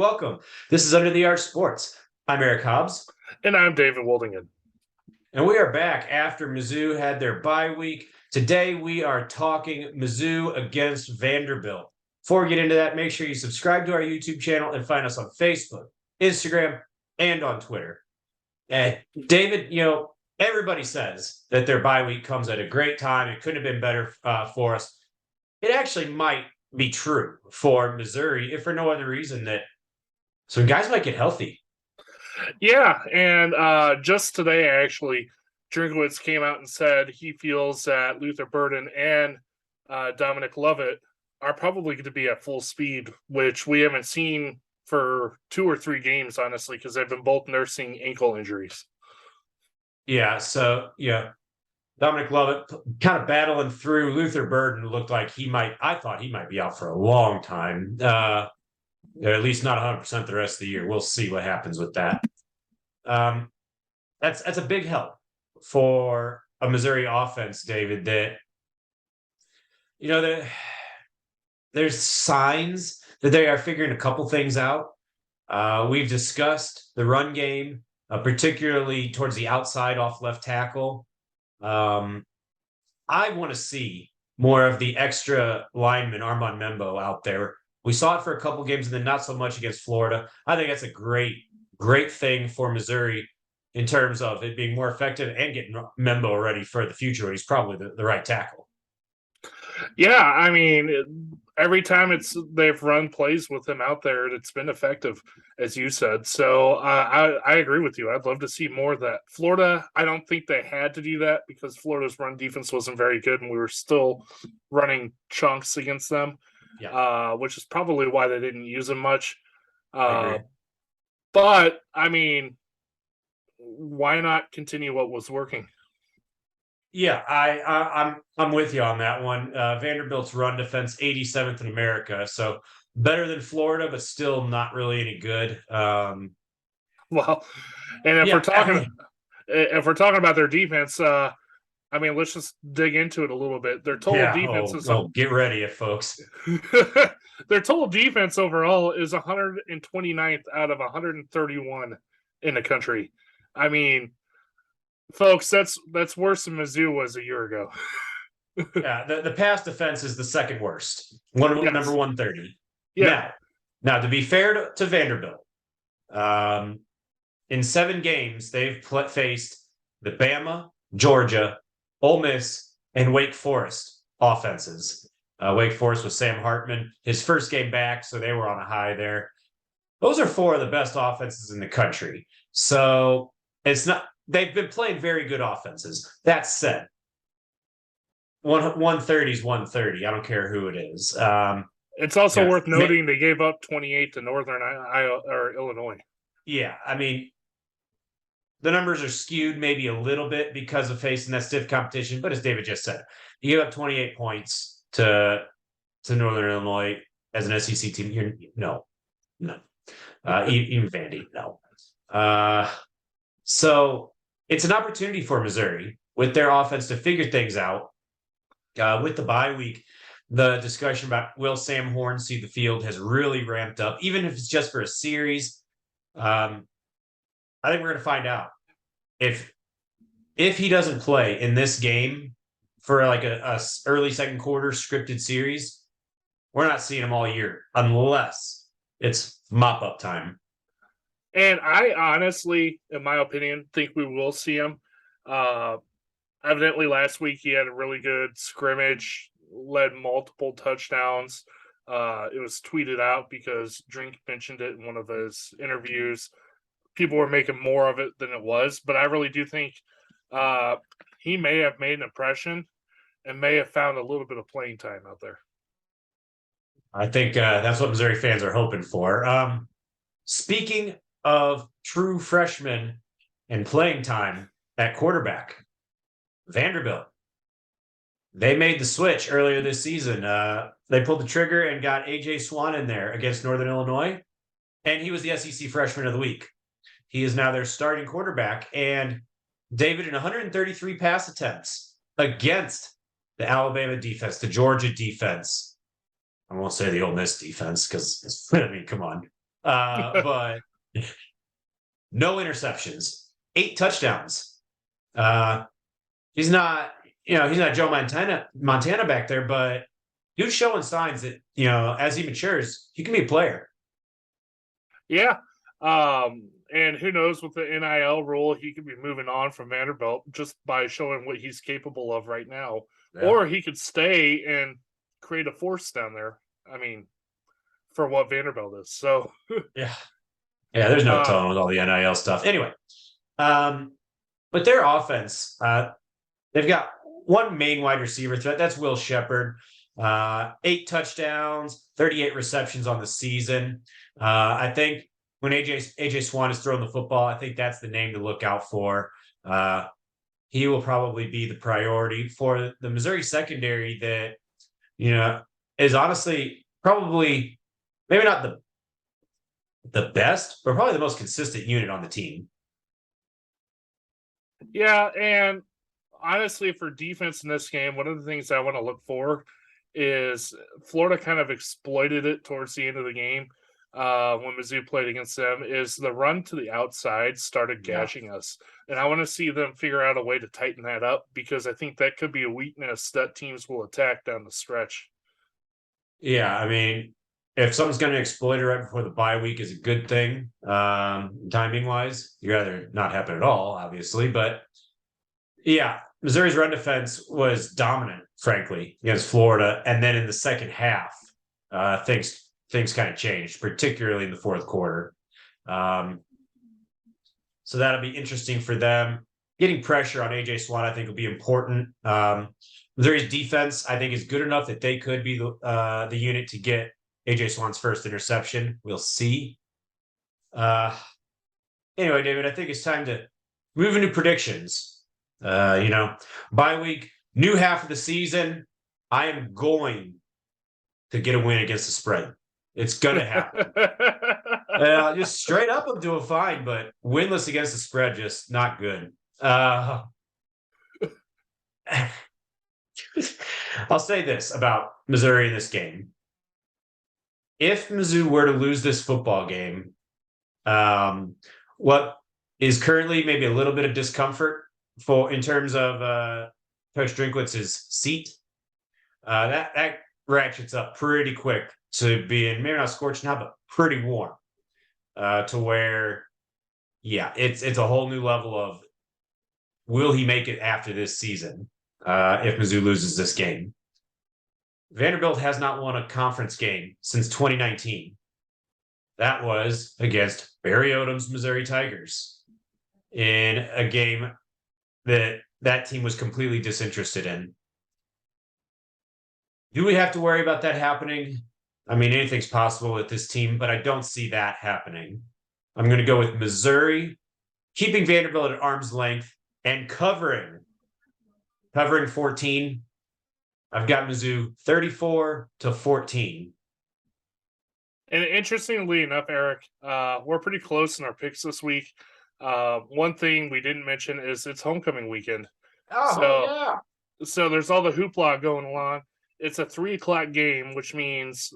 welcome. This is Under the Arch Sports. I'm Eric Hobbs. And I'm David Woldingen. And we are back after Mizzou had their bye week. Today we are talking Mizzou against Vanderbilt. Before we get into that, make sure you subscribe to our YouTube channel and find us on Facebook, Instagram, and on Twitter. David, everybody says that their bye week comes at a great time. It couldn't have been better for us. It actually might be true for Missouri, if for no other reason that some guys might get healthy. Yeah, and just today, actually, Drinkwitz came out and said he feels that Luther Burden and Dominic Lovett are probably going to be at full speed, which we haven't seen for 2 or 3 games, honestly, because they've been both nursing ankle injuries. Yeah, so, Dominic Lovett kind of battling through. Luther Burden looked like I thought he might be out for a long time. At least not 100% the rest of the year. We'll see what happens with that. That's a big help for a Missouri offense, David, that, there's signs that they are figuring a couple things out. We've discussed the run game, particularly towards the outside off left tackle. I want to see more of the extra lineman Armand Membo out there. We saw it for a couple games and then not so much against Florida. I think that's a great thing for Missouri in terms of it being more effective and getting Membo ready for the future. He's probably the right tackle. Yeah, I mean, every time they've run plays with him out there, it's been effective, as you said. So I agree with you. I'd love to see more of that. Florida, I don't think they had to do that because Florida's run defense wasn't very good, and we were still running chunks against them, which is probably why they didn't use them much. But, I mean, why not continue what was working? Yeah, I'm with you on that one. Vanderbilt's run defense 87th in America, so better than Florida, but still not really any good. Well, and if we're talking about their defense, I mean, let's just dig into it a little bit. Their total defense is get ready, folks. Their total defense overall is 129th out of 131 in the country. I mean, folks, that's worse than Mizzou was a year ago. Yeah, the pass defense is the second worst. Number 130. Yeah. Now to be fair to Vanderbilt, in 7 games they've faced the Bama, Georgia, Ole Miss, and Wake Forest offenses. Wake Forest with Sam Hartman, his first game back, so they were on a high there. Those are 4 of the best offenses in the country. So they've been playing very good offenses. That said, 130 is 130. I don't care who it is. It's also worth noting they gave up 28 to Northern Iowa or Illinois. Yeah, I mean, the numbers are skewed maybe a little bit because of facing that stiff competition. But as David just said, you give up 28 points to Northern Illinois as an SEC team here. No. Even Vandy, no. So it's an opportunity for Missouri with their offense to figure things out. With the bye week, the discussion about will Sam Horn see the field has really ramped up, even if it's just for a series. I think we're going to find out if he doesn't play in this game for like a early second quarter scripted series. We're not seeing him all year unless it's mop up time. And I honestly, in my opinion, think we will see him. Evidently, last week he had a really good scrimmage, led multiple touchdowns. It was tweeted out because Drink mentioned it in one of his interviews. People were making more of it than it was, but I really do think he may have made an impression and may have found a little bit of playing time out there. I think that's what Missouri fans are hoping for. Speaking of true freshmen and playing time at quarterback, Vanderbilt. They made the switch earlier this season. They pulled the trigger and got A.J. Swan in there against Northern Illinois, and he was the SEC Freshman of the Week. He is now their starting quarterback, and David, in 133 pass attempts against the Alabama defense, the Georgia defense, I won't say the Ole Miss defense because, I mean, come on. But no interceptions, 8 touchdowns. He's not, he's not Joe Montana back there, but dude's showing signs that, as he matures, he can be a player. Yeah. And who knows with the NIL rule, he could be moving on from Vanderbilt just by showing what he's capable of right now. Yeah. Or he could stay and create a force down there. I mean, for what Vanderbilt is. So yeah. Yeah, there's no telling with all the NIL stuff. Anyway, but their offense, they've got one main wide receiver threat. That's Will Shepherd. 8 touchdowns, 38 receptions on the season. I think when AJ Swan is throwing the football, I think that's the name to look out for. He will probably be the priority for the Missouri secondary that, is honestly probably maybe not the best, but probably the most consistent unit on the team. Yeah, and honestly, for defense in this game, one of the things I want to look for is Florida kind of exploited it towards the end of the game when Mizzou played against them, is the run to the outside started gashing us. And I want to see them figure out a way to tighten that up because I think that could be a weakness that teams will attack down the stretch. Yeah, I mean, if something's going to exploit it right before the bye week is a good thing, timing-wise. You'd rather not happen at all, obviously. But, yeah, Missouri's run defense was dominant, frankly, against Florida. And then in the second half, things kind of changed, particularly in the fourth quarter. So that'll be interesting for them. Getting pressure on AJ Swan, I think, will be important. Missouri's defense, I think, is good enough that they could be the unit to get AJ Swan's first interception. We'll see. Anyway, David, I think it's time to move into predictions. Bye week, new half of the season. I am going to get a win against the spread. It's going to happen. Just straight up, I'm doing fine, but winless against the spread, just not good. I'll say this about Missouri in this game. If Mizzou were to lose this football game, what is currently maybe a little bit of discomfort in terms of Coach Drinkwitz's seat, that ratchets up pretty quick to being maybe not scorching hot, but pretty warm. To where, it's a whole new level of will he make it after this season if Mizzou loses this game. Vanderbilt has not won a conference game since 2019. That was against Barry Odom's Missouri Tigers in a game that team was completely disinterested in. Do we have to worry about that happening? I mean, anything's possible with this team, but I don't see that happening. I'm going to go with Missouri, keeping Vanderbilt at arm's length and covering 14. I've got Mizzou 34-14. And interestingly enough, Eric, we're pretty close in our picks this week. One thing we didn't mention is it's homecoming weekend. So there's all the hoopla going along. It's a 3:00 game, which means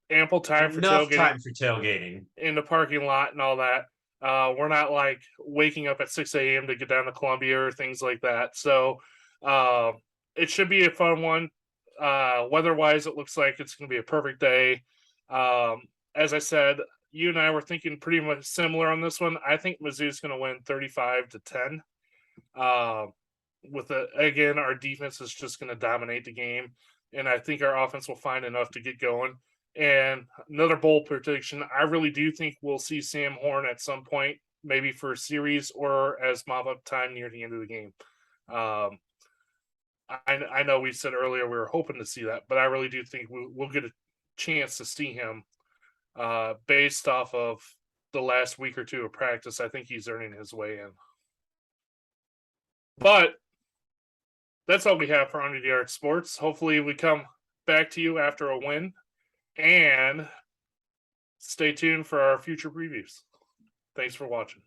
ample time for tailgating in the parking lot and all that. We're not like waking up at 6 a.m. to get down to Columbia or things like that. So it should be a fun one. Weather-wise, it looks like it's going to be a perfect day. As I said, you and I were thinking pretty much similar on this one. I think Mizzou's going to win 35-10. Again, our defense is just going to dominate the game, and I think our offense will find enough to get going. And another bold prediction, I really do think we'll see Sam Horn at some point, maybe for a series or as mop-up time near the end of the game. I know we said earlier we were hoping to see that, but I really do think we'll get a chance to see him based off of the last week or two of practice. I think he's earning his way in. But that's all we have for Under the Arc Sports. Hopefully we come back to you after a win, and stay tuned for our future previews. Thanks for watching.